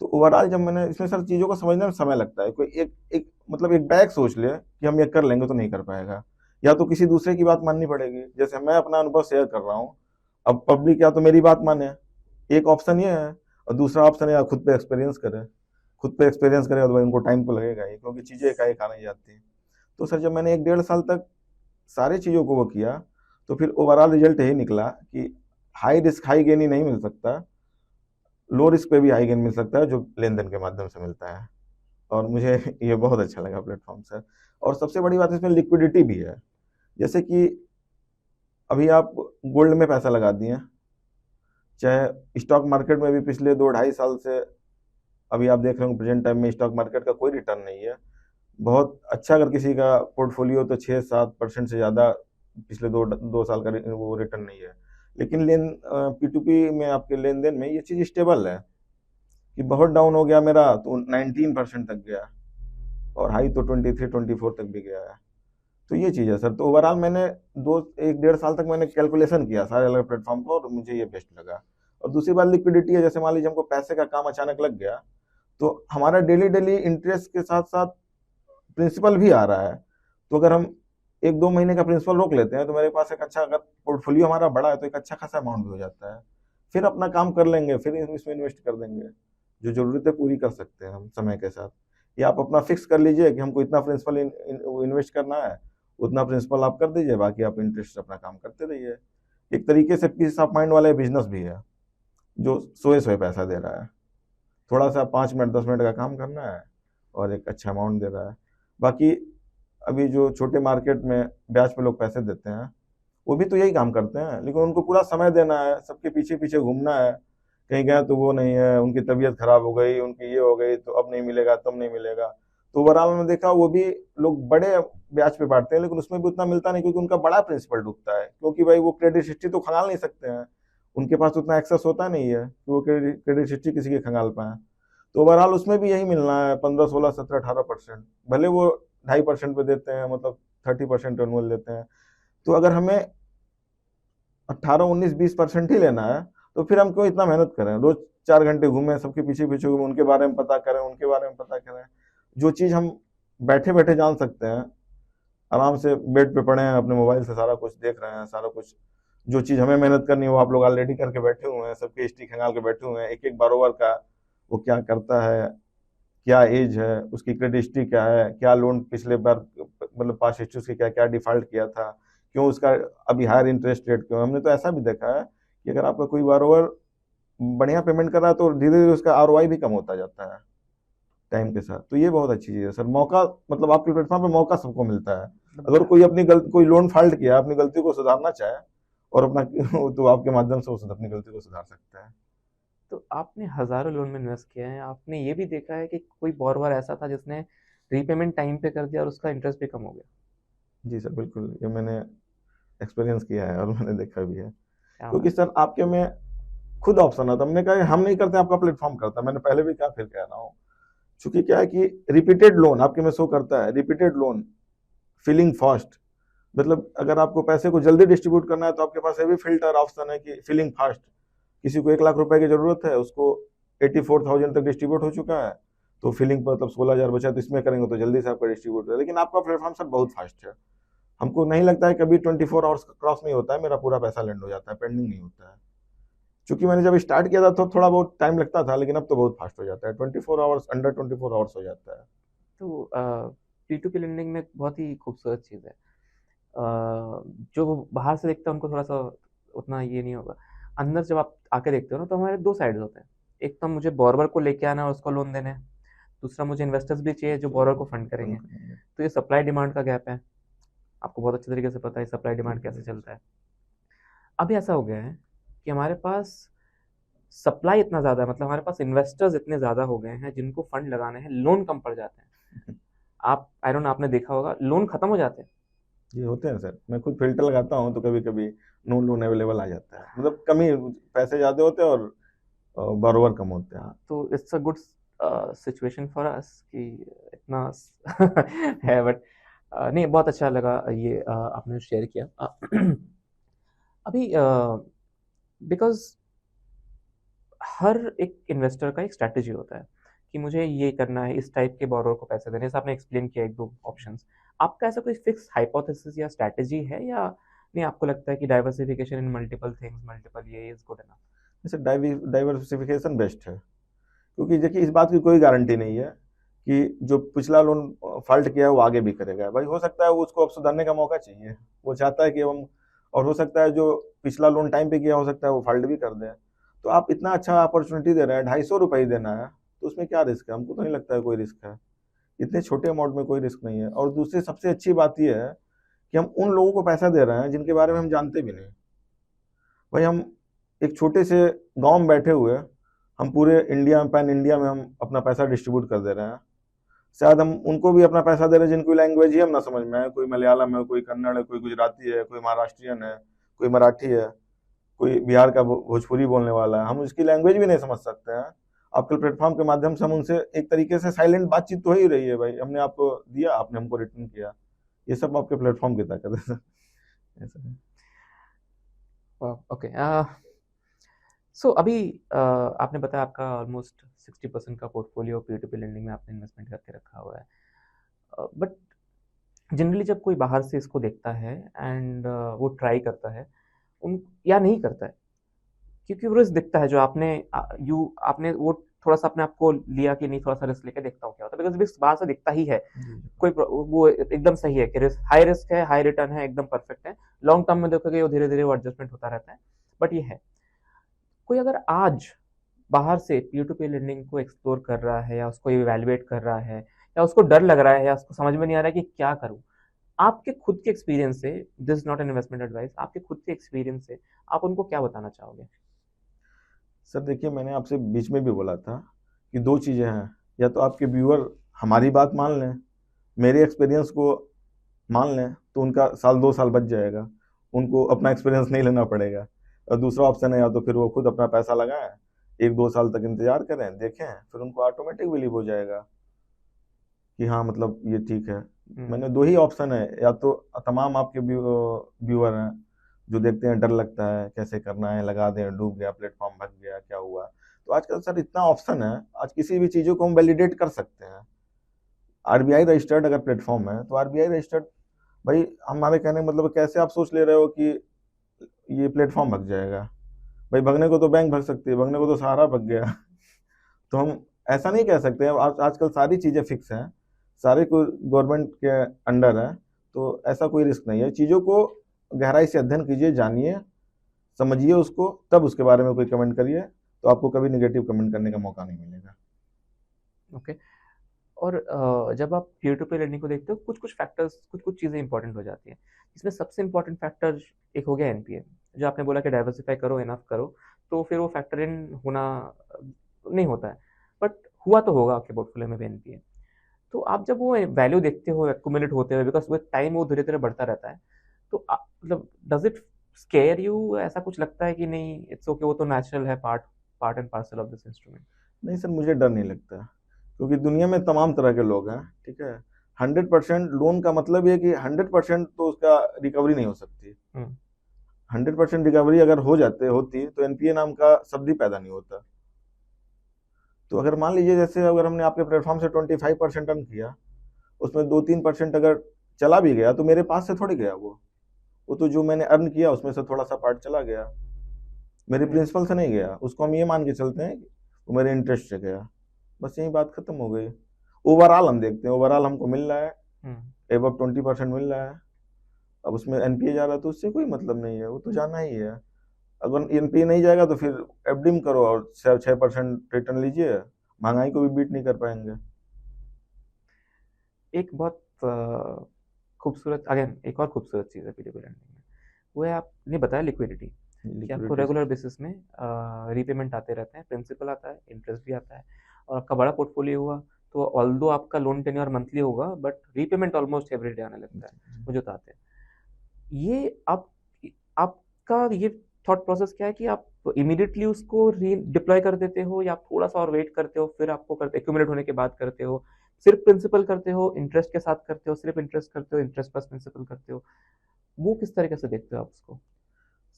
तो ओवरऑल जब मैंने इसमें सर चीज़ों को समझने में समय लगता है। कोई एक एक मतलब एक बैग सोच ले कि हम ये कर लेंगे तो नहीं कर पाएगा, या तो किसी दूसरे की बात माननी पड़ेगी। जैसे मैं अपना अनुभव शेयर कर रहा हूँ, अब पब्लिक या तो मेरी बात माने, एक ऑप्शन ये है, और दूसरा ऑप्शन है खुद पे एक्सपीरियंस करे। खुद पे एक्सपीरियंस करे तो भाई उनको टाइम तो लगेगा ही, क्योंकि चीज़ें एकाएक आ नहीं जाती। तो सर जब मैंने 1 1.5 साल तक सारी चीज़ों को वो किया, तो फिर ओवरऑल रिजल्ट यही निकला कि हाई रिस्क हाई गेन ही नहीं मिल सकता, लो रिस्क पे भी हाई गेन मिल सकता है, जो लेन देन के माध्यम से मिलता है। और मुझे ये बहुत अच्छा लगा प्लेटफॉर्म सर। और सबसे बड़ी बात इसमें लिक्विडिटी भी है। जैसे कि अभी आप गोल्ड में पैसा लगा दिए, चाहे स्टॉक मार्केट में भी पिछले 2 2.5 साल से अभी आप देख रहे हो प्रेजेंट टाइम में स्टॉक मार्केट का कोई रिटर्न नहीं है। बहुत अच्छा अगर किसी का पोर्टफोलियो तो 6 7% से ज़्यादा पिछले दो साल का वो रिटर्न नहीं है। लेकिन P2P में आपके लेन देन में ये चीज़ स्टेबल है कि बहुत डाउन हो गया मेरा तो 19% तक गया, और हाई तो 23-24 तक भी गया है। तो ये चीज़ है सर। तो ओवरऑल मैंने 1.5 साल तक मैंने कैलकुलेशन किया सारे अलग प्लेटफॉर्म को, और मुझे ये बेस्ट लगा। और दूसरी बात लिक्विडिटी है, जैसे मान लीजिए हमको पैसे का काम अचानक लग गया, तो हमारा डेली इंटरेस्ट के साथ साथ प्रिंसिपल भी आ रहा है। तो अगर हम 1-2 महीने का प्रिंसिपल रोक लेते हैं तो मेरे पास एक अच्छा, अगर पोर्टफोलियो हमारा बड़ा है तो एक अच्छा खासा अमाउंट भी हो जाता है। फिर अपना काम कर लेंगे, फिर इसमें इन्वेस्ट कर देंगे, जो जरूरतें पूरी कर सकते हैं हम समय के साथ। या आप अपना फिक्स कर लीजिए कि हमको इतना प्रिंसिपल इन्वेस्ट करना है, उतना प्रिंसिपल आप कर दीजिए, बाकी आप इंटरेस्ट अपना काम करते रहिए। एक तरीके से पीस ऑफ माइंड वाला बिजनेस भी है, जो सोए सोए पैसा दे रहा है। थोड़ा सा 5 मिनट 10 मिनट का काम करना है और एक अच्छा अमाउंट दे रहा है। बाकी अभी जो छोटे मार्केट में ब्याज पे लोग पैसे देते हैं, वो भी तो यही काम करते हैं, लेकिन उनको पूरा समय देना है, सबके पीछे पीछे घूमना है। कहीं गए तो वो नहीं है, उनकी तबीयत खराब हो गई, उनकी ये हो गई, तो अब नहीं मिलेगा, तब नहीं मिलेगा। तो ओवरऑल में देखा, वो भी लोग बड़े ब्याज पे बांटते हैं, लेकिन उसमें भी उतना मिलता नहीं, क्योंकि उनका बड़ा प्रिंसिपल डूबता है। क्योंकि भाई वो क्रेडिट हिस्ट्री तो खंगाल नहीं सकते हैं, उनके पास उतना एक्सेस होता नहीं है कि वो क्रेडिट हिस्ट्री किसी की खंगाल पाए। तो ओवरऑल उसमें भी यही मिलना है, 15, 16, 17, 18%। भले वो 2.5% पे देते हैं, मतलब 30% एनुअल देते हैं। तो अगर हमें 18, 19, 20% ही लेना है, तो फिर हम क्यों इतना मेहनत करें, रोज 4 घंटे घूमें, सबके पीछे पीछे घूमें, उनके बारे में पता करें, उनके बारे में पता करें। जो चीज़ हम बैठे बैठे जान सकते हैं, आराम से बेड पे पड़े हैं, अपने मोबाइल से सारा कुछ देख रहे हैं, सारा कुछ जो चीज़ हमें मेहनत करनी है वो आप लोग ऑलरेडी करके बैठे हुए हैं, सबके हिस्ट्री खंगाल के बैठे हुए हैं, एक एक बारोबार का वो क्या करता है, क्या एज है, उसकी क्रेडिट हिस्ट्री क्या है, क्या लोन पिछले बार, मतलब पास्ट हिस्ट्री उसके क्या क्या डिफॉल्ट किया था, क्यों उसका अभी हायर इंटरेस्ट रेट क्यों। हमने तो ऐसा भी देखा है कि अगर आपका कोई बारोबार बढ़िया पेमेंट कर रहा है तो धीरे धीरे उसका आरओआई भी कम होता जाता है टाइम के साथ। तो ये बहुत अच्छी चीज़ है सर। मौका, मतलब आपके प्लेटफॉर्म पे मौका सबको मिलता है। अगर कोई अपनी गलती, कोई लोन फाल्ट किया, अपनी गलती को सुधारना चाहे और अपना तो आपके माध्यम से वो अपनी गलती को सुधार सकता है। तो आपने हज़ारों लोन में इन्वेस्ट किया है, आपने ये भी देखा है कि कोई बोरोवर ऐसा था जिसने रीपेमेंट टाइम पे कर दिया और उसका इंटरेस्ट भी कम हो गया? जी सर, बिल्कुल, ये मैंने एक्सपीरियंस किया है और मैंने देखा भी है। क्या क्योंकि बात! सर आपके में खुद ऑप्शन आता, हमने कहा हम नहीं करते, आपका प्लेटफॉर्म करता है। मैंने पहले भी कहा, फिर कह रहा हूँ, चूंकि क्या है कि रिपीटेड लोन आपके में शो करता है, रिपीटेड लोन फिलिंग फास्ट। मतलब अगर आपको पैसे को जल्दी डिस्ट्रीब्यूट करना है तो आपके पास ये भी फिल्टर ऑप्शन है कि फिलिंग फास्ट। किसी को 1 लाख रुपए की जरूरत है, उसको 84,000 तक डिस्ट्रीब्यूट हो चुका है, तो फिलिंग पर मतलब 16,000 बचा, तो इसमें करेंगे तो जल्दी से आपका डिस्ट्रीब्यूट है। लेकिन आपका प्लेटफॉर्म सर बहुत फास्ट है, हमको नहीं लगता है कभी 24 आवर्स क्रॉस नहीं होता है, मेरा पूरा पैसा लैंड हो जाता है, पेंडिंग नहीं होता है। क्योंकि मैंने जब स्टार्ट किया था तो थोड़ा बहुत टाइम लगता था, लेकिन अब तो बहुत फास्ट हो जाता है, 24 आवर्स, अंडर 24 आवर्स हो जाता है। तो P2P लेंडिंग में बहुत ही खूबसूरत चीज़ है। जो बाहर से देखता है उनको थोड़ा-सा उतना ये नहीं होगा। अंदर जब आप आके देखते हो ना, तो हमारे 2 साइड्स होते हैं। एक तो मुझे बोरोवर को लेके आना है और उसको लोन देना है। दूसरा मुझे इन्वेस्टर्स भी चाहिए जो बोरोवर को फंड करेंगे। तो ये सप्लाई डिमांड का गैप है। आपको बहुत अच्छे तरीके से पता है सप्लाई डिमांड कैसे चलता है। अभी ऐसा हो गया है कि हमारे पास सप्लाई इतना ज़्यादा है, मतलब हमारे पास इन्वेस्टर्स इतने ज़्यादा हो गए हैं जिनको फंड लगाने हैं, लोन कम पड़ जाते हैं। आप आई डोंट नो, आपने देखा होगा, लोन खत्म हो जाते हैं। ये होते हैं सर, मैं खुद फिल्टर लगाता हूँ तो कभी कभी नो लोन अवेलेबल आ जाता है, मतलब कमी, पैसे ज़्यादा होते हैं और बरोबर कम होते हैं। तो it's a good situation for us कि इतना है, बट नहीं, बहुत अच्छा लगा ये आपने शेयर किया। अभी बिकॉज हर एक इन्वेस्टर का एक स्ट्रैटेजी होता है कि मुझे ये करना है, इस टाइप के बोरोवर को पैसे देने। जैसे आपने एक्सप्लेन किया 1-2 ऑप्शंस। आपका ऐसा कोई फिक्स हाइपोथेसिस या स्ट्रैटेजी है, या नहीं आपको लगता है कि डाइवर्सिफिकेशन इन मल्टीपल थिंग्स, मल्टीपल ये इज गुड इनफ? जैसे डाइवर्सिफिकेशन बेस्ट है, क्योंकि देखिए इस बात की कोई गारंटी नहीं है कि जो पिछला लोन फॉल्ट किया है वो आगे भी करेगा। भाई हो सकता है वो, उसको अब सुधारने का मौका चाहिए, वो चाहता है कि हम, और हो सकता है जो पिछला लोन टाइम पे किया हो सकता है वो फॉल्ट भी कर दे। तो आप इतना अच्छा अपॉर्चुनिटी दे रहे हैं, 250 रुपये ही देना है, तो उसमें क्या रिस्क है? हमको तो नहीं लगता है कोई रिस्क है, इतने छोटे अमाउंट में कोई रिस्क नहीं है। और दूसरी सबसे अच्छी बात यह है कि हम उन लोगों को पैसा दे रहे हैं जिनके बारे में हम जानते भी नहीं। भाई हम एक छोटे से गांव में बैठे हुए, हम पूरे इंडिया में, पैन इंडिया में हम अपना पैसा डिस्ट्रीब्यूट कर दे रहे हैं। शायद हम उनको भी अपना पैसा दे रहे हैं जिनको लैंग्वेज ही हम ना समझ में आए, कोई मलयालम है, कोई कन्नड़ है, कोई गुजराती है, कोई महाराष्ट्रियन है, कोई मराठी है। कोई बिहार का भोजपुरी बोलने वाला है, हम उसकी लैंग्वेज भी नहीं समझ सकते हैं। आपके प्लेटफॉर्म के माध्यम से हम उनसे एक तरीके से साइलेंट बातचीत तो हो ही रही है भाई, हमने आपको दिया, आपने हमको रिटर्न किया, ये सब आपके प्लेटफॉर्म की ताकत है। ऐसा है। ओके। सो अभी आपने बताया आपका ऑलमोस्ट 60% का पोर्टफोलियो P2P लेंडिंग में आपने इन्वेस्टमेंट करके रखा हुआ है, बट जनरली जब कोई बाहर से इसको देखता है एंड वो ट्राई करता है उन या नहीं करता है, क्योंकि वो रिस्क दिखता है जो आपने वो थोड़ा सा अपने आप को लिया कि नहीं थोड़ा सा रिस्क लेके देखता हूँ क्या होता है, बिकॉज रिस्क बाहर से दिखता ही है, वो एकदम सही है कि रिस्क है, हाई रिटर्न है, एकदम परफेक्ट है, लॉन्ग टर्म में देखोगे वो धीरे धीरे वो एडजस्टमेंट होता रहता है, बट ये है कोई अगर आज बाहर से P2P लेंडिंग को एक्सप्लोर कर रहा है या उसको इवेल्युएट कर रहा है या उसको डर लग रहा है या उसको समझ में नहीं आ रहा है कि क्या करूं, आपके खुद के एक्सपीरियंस से, this is not an investment advice, आपके खुद के एक्सपीरियंस से आप उनको क्या बताना चाहोगे? सर देखिए, मैंने आपसे बीच में भी बोला था कि दो चीज़ें हैं, या तो आपके व्यूअर हमारी बात मान लें, मेरे एक्सपीरियंस को मान लें, तो उनका साल 2 साल बच जाएगा, उनको अपना एक्सपीरियंस नहीं लेना पड़ेगा। और दूसरा ऑप्शन है, या तो फिर वो खुद अपना पैसा लगाएं, 1-2 साल तक इंतजार करें, देखें, फिर उनको ऑटोमेटिक बिलीव हो जाएगा कि हाँ मतलब ये ठीक है। मैंने दो ही ऑप्शन है, या तो तमाम आपके व्यूअर हैं जो देखते हैं, डर लगता है कैसे करना है, लगा दें, डूब गया प्लेटफॉर्म, भग गया, क्या हुआ। तो आजकल सर इतना ऑप्शन है, आज किसी भी चीज़ों को हम वैलिडेट कर सकते हैं। आरबीआई रजिस्टर्ड अगर प्लेटफॉर्म है, तो आरबीआई रजिस्टर्ड, भाई हमारे कहने का मतलब कैसे आप सोच ले रहे हो कि ये प्लेटफॉर्म भग जाएगा? भाई भगने को तो बैंक भग सकती है, भगने को तो सहारा भग गया। तो हम ऐसा नहीं कह सकते हैं, आजकल सारी चीज़ें फिक्स हैं, सारे को गवर्नमेंट के अंडर है, तो ऐसा कोई रिस्क नहीं है। चीज़ों को गहराई से अध्ययन कीजिए, जानिए, समझिए उसको, तब उसके बारे में कोई कमेंट करिए, तो आपको कभी नेगेटिव कमेंट करने का मौका नहीं मिलेगा। ओके। और जब आप P2P लेंडिंग को देखते हो, कुछ कुछ फैक्टर्स, कुछ कुछ चीज़ें इंपॉर्टेंट हो जाती हैं, इसमें सबसे इंपॉर्टेंट फैक्टर एक हो गया एनपीए, जो आपने बोला कि डाइवर्सिफाई करो, इनफ करो, तो फिर वो फैक्टर इन होना नहीं होता है, बट हुआ तो होगा आपके पोर्टफोलियो में भी एनपीए। तो आप जब वो वैल्यू देखते हो एक्यूमुलेट होते हुए, बिकॉज विद टाइम वो धीरे धीरे बढ़ता रहता है, तो मतलब डज इट स्केयर यू, ऐसा कुछ लगता है कि नहीं इट्स ओके, वो तो नेचुरल है, part part and parcel of this instrument? नहीं सर, मुझे डर नहीं लगता, क्योंकि दुनिया में तमाम तरह के लोग हैं, ठीक है। 100% लोन का मतलब ये कि 100% तो उसका रिकवरी नहीं हो सकती। 100% रिकवरी अगर होती तो एनपीए नाम का शब्द ही पैदा नहीं होता। तो अगर मान लीजिए, जैसे अगर हमने आपके प्लेटफॉर्म से 25% अर्न किया, उसमें 2-3% अगर चला भी गया, तो मेरे पास से थोड़ी गया वो तो जो मैंने अर्न किया उसमें से थोड़ा सा पार्ट चला गया, मेरे प्रिंसिपल से नहीं गया। उसको हम ये मान के चलते हैं कि वो मेरे इंटरेस्ट से गया, बस यही बात खत्म हो गई। ओवरऑल हम देखते हैं, ओवरऑल हमको मिल रहा है, एबव 20% मिल रहा है। अब उसमें एनपीए जा रहा है तो उससे कोई मतलब नहीं है, वो तो जाना ही है। अगर एनपीए नहीं जाएगा तो फिर एफडी करो और 6% रिटर्न लीजिए, महंगाई को भी बीट नहीं कर पाएंगे। एक बहुत खूबसूरत, अगेन एक और खूबसूरत चीज़ है P2P लेंडिंग में, वो है आपने बताया लिक्विडिटी, कि आपको रेगुलर बेसिस में रीपेमेंट आते रहते हैं, प्रिंसिपल आता है, इंटरेस्ट भी आता है, और आपका बड़ा पोर्टफोलियो हुआ तो ऑल्दो आपका लोन टेन्योर मंथली होगा, but repayment almost every day आने लगता है, मुझे तो आते हैं। ये आपका ये थॉट प्रोसेस क्या है कि आप इमीडिएटली उसको री डिप्लॉय कर देते हो, या आप थोड़ा सा और वेट करते हो, फिर आपको करते एक्यूमुलेट होने के बाद करते हो, सिर्फ प्रिंसिपल करते हो, इंटरेस्ट के साथ करते हो, सिर्फ इंटरेस्ट करते हो, इंटरेस्ट प्लस प्रिंसिपल करते हो, वो किस तरीके से देखते हो आप उसको?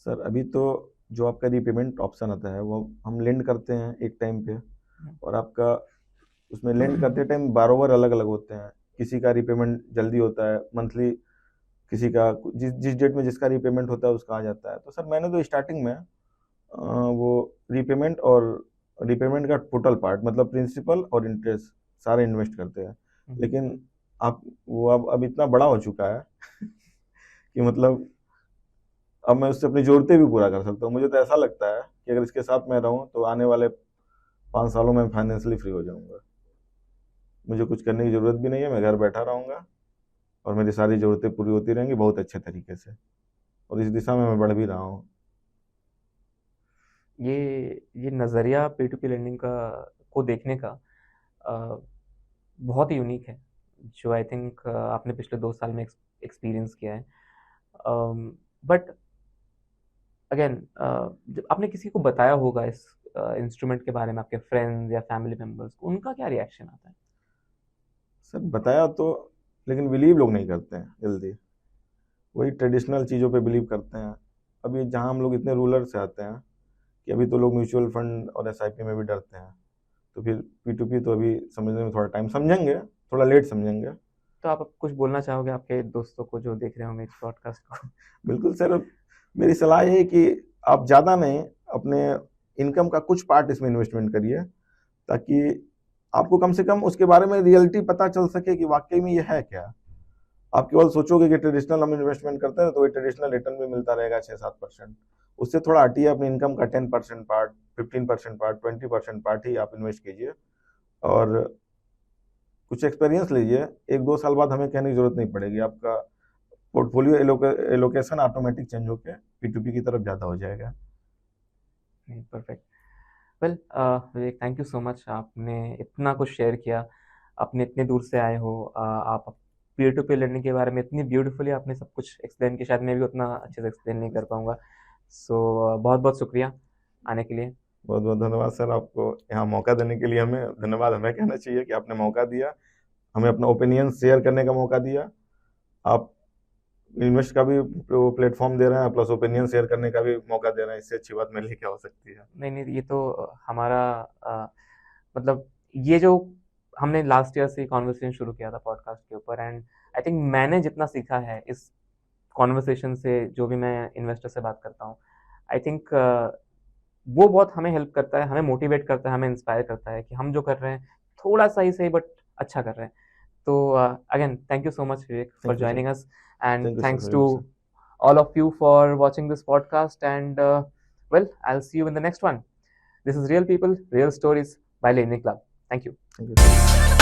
सर अभी तो जो आपका रीपेमेंट ऑप्शन आता है, वो हम लेंड करते हैं एक टाइम पे, और आपका उसमें लेंड करते टाइम बारोवर अलग अलग होते हैं, किसी का रीपेमेंट जल्दी होता है मंथली, किसी का जिस जिस डेट में जिसका रीपेमेंट होता है उसका आ जाता है। तो सर मैंने तो स्टार्टिंग में वो रीपेमेंट का टोटल पार्ट, मतलब प्रिंसिपल और इंटरेस्ट सारे इन्वेस्ट करते हैं। लेकिन आप वो अब इतना बड़ा हो चुका है कि मतलब अब मैं उससे अपनी ज़रूरतें भी पूरा कर सकता हूँ। मुझे तो ऐसा लगता है कि अगर इसके साथ मैं रहूँ तो आने वाले 5 सालों में फाइनेंशियली फ्री हो जाऊँगा। मुझे कुछ करने की ज़रूरत भी नहीं है, मैं घर बैठा रहूँगा और मेरी सारी ज़रूरतें पूरी होती रहेंगी बहुत अच्छे तरीके से, और इस दिशा में मैं बढ़ भी रहा हूँ। ये नज़रिया P2P लेंडिंग का को देखने का बहुत ही यूनिक है, जो आई थिंक आपने पिछले 2 साल में एक्सपीरियंस किया है, बट अगेन जब आपने किसी को बताया होगा इस इंस्ट्रूमेंट के बारे में, आपके फ्रेंड्स या फैमिली मेंबर्स को, उनका क्या रिएक्शन आता है? सर बताया तो, लेकिन बिलीव लोग नहीं करते हैं जल्दी, वही ट्रेडिशनल चीज़ों पे बिलीव करते हैं। अभी जहाँ हम लोग इतने रूरल से आते हैं कि अभी तो लोग म्यूचुअल फंड और एसआईपी में भी डरते हैं, तो फिर P2P तो अभी समझने में थोड़ा टाइम समझेंगे, थोड़ा लेट समझेंगे। तो आप कुछ बोलना चाहोगे आपके दोस्तों को जो देख रहे होंगे इस पॉडकास्ट को? बिल्कुल सर, मेरी सलाह ये है कि आप ज़्यादा नहीं, अपने इनकम का कुछ पार्ट इसमें इन्वेस्टमेंट करिए, ताकि आपको कम से कम उसके बारे में रियलिटी पता चल सके कि वाकई में ये है क्या। आप केवल सोचोगे कि ट्रेडिशनल हम इन्वेस्टमेंट करते हैं तो वही ट्रेडिशनल रिटर्न भी मिलता रहेगा 6-7%, उससे थोड़ा हटिए, अपनी इनकम का 10% पार्ट, 15% पार्ट, 20% पार्ट ही आप इन्वेस्ट कीजिए, और कुछ एक्सपीरियंस लीजिए। 1-2 साल बाद हमें कहने की जरूरत नहीं पड़ेगी, आपका पोर्टफोलियो एलोकेशन ऑटोमेटिक चेंज होकर P2P की तरफ ज़्यादा हो जाएगा। Perfect. Well Vivek, thank you so much, आपने इतना कुछ शेयर किया, आपने इतने दूर से आए हो, आप पीयर टू पीयर लर्निंग के बारे में इतनी ब्यूटीफुली आपने सब कुछ एक्सप्लेन किया, शायद मैं भी उतना अच्छे से एक्सप्लेन नहीं कर पाऊंगा। सो बहुत बहुत शुक्रिया आने के लिए। बहुत बहुत धन्यवाद सर, आपको यहाँ मौका देने के लिए। हमें धन्यवाद हमें कहना चाहिए कि आपने मौका दिया, हमें अपना ओपिनियन शेयर करने का मौका दिया। आप इन्वेस्ट का भी प्लेटफॉर्म दे रहे हैं, प्लस ओपिनियन शेयर करने का भी मौका दे रहे हैं, इससे अच्छी बात मेरे लिए क्या हो सकती है। नहीं नहीं, ये तो हमारा मतलब ये जो हमने लास्ट ईयर से कॉन्वर्सेशन शुरू किया था पॉडकास्ट के ऊपर, एंड आई थिंक मैंने जितना सीखा है इस कॉन्वर्सेशन से, जो भी मैं इन्वेस्टर से बात करता हूँ, आई थिंक वो बहुत हमें हेल्प करता है, हमें मोटिवेट करता है, हमें इंस्पायर करता है कि हम जो कर रहे हैं थोड़ा सा ही सही बट अच्छा कर रहे हैं। तो again thank you so much Vivek for joining us, and thanks to all of you for watching this podcast, and well, I'll see you in the next one. This is Real People, Real Stories by Laney Club. Thank you. Thank you.